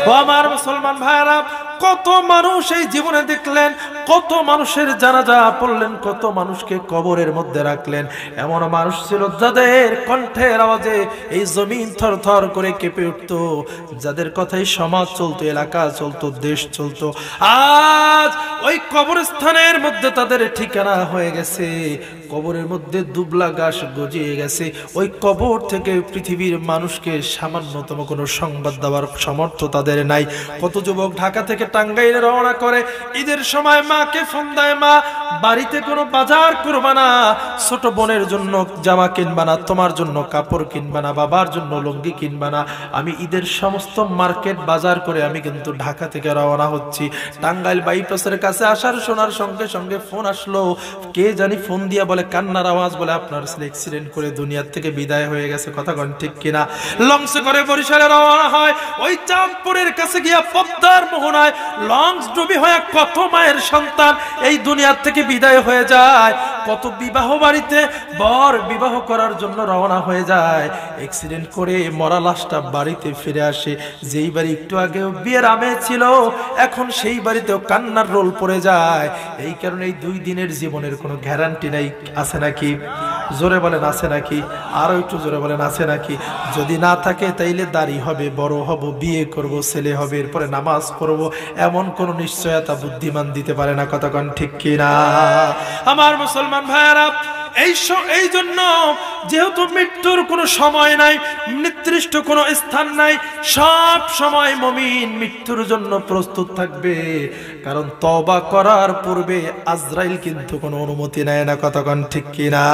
ও আমার মুসলমান ভাইরা, কত মানুষ এই জীবনে দেখলেন, কত মানুষের জানাজা পড়লেন, কত মানুষকে কবরের মধ্যে রাখলেন। এমন মানুষ ছিল যাদের কণ্ঠের আওয়াজে এই জমিন থরথর করে কেঁপে উঠত, যাদের কথাই সমাজ চলতো, এলাকা চলতো, দেশ চলতো। আজ ওই কবরস্থানের মধ্যে তাদের ঠিকানা হয়ে গেছে, কবরের মধ্যে দুবলা ঘাস গজিয়ে গেছে। ওই কবর থেকে পৃথিবীর মানুষকে সামান্যতম কোনো সংবাদ দেওয়ার সামর্থ্য তাদের নাই। কত যুবক ঢাকা থেকে টাঙ্গাইলে রওনা করে, ঈদের সময় মাকে ফোন দেয়, মা বাড়িতে কোনো বাজার করবা না, ছোট বোনের জন্য জামা কিনবা না, তোমার জন্য কাপড় কিনবা না, বাবার জন্য লুঙ্গি কিনবা না, আমি ঈদের সমস্ত মার্কেট বাজার করে আমি কিন্তু ঢাকা থেকে রওনা হচ্ছি। টাঙ্গাইল বাইপাসের কাছে আসার শোনার সঙ্গে সঙ্গে ফোন আসলো, কে জানি ফোন দিয়া বলে, কান্নার আওয়াজ, বলে আপনার ছেলে অ্যাক্সিডেন্ট করে দুনিয়ার থেকে বিদায় হয়ে গেছে। কথা কোন ঠিক কিনা? লঞ্চে করে বরিশালে রওনা হয়, ওই চাঁদপুরের কাছে গিয়া পদ্মার মোহনায় লঞ্চ ডুবি হয়ে কত মায়ের সন্তান এই দুনিয়ার থেকে বিদায় হয়ে যায়। কত বিবাহ বাড়িতে বর বিবাহ করার জন্য রওনা হয়ে যায়, অ্যাক্সিডেন্ট করে মরা লাশটা বাড়িতে ফিরে আসে। যেই বাড়ি একটু আগে বিয়ের আমেজ ছিল, এখন সেই বাড়িতেও কান্নার রোল পড়ে যায়। এই কারণে এই 2 দিনের জীবনের কোনো গ্যারান্টি নাই। আছে নাকি? জোরে বলেন আছে নাকি? আরো একটু জোরে বলেন আছে নাকি? যদি না থাকে তাইলে দাড়ি হবে, বড় হব, বিয়ে করব, ছেলে হবে, এরপরে নামাজ পড়ব, এমন কোন নিশ্চয়তা বুদ্ধিমান দিতে পারে না। কতক্ষণ ঠিক কিনা? আমার মুসলমান ভাইয়েরা, এই জন্য যেহেতু মৃত্যুর কোনো সময় নাই, নির্দিষ্ট কোনো স্থান নাই, সব সময় মুমিন মৃত্যুর জন্য প্রস্তুত থাকবে। কারণ তওবা করার পূর্বে আজরাইল কিন্তু কোনো অনুমতি নেয় না। কতক্ষণ ঠিক কিনা?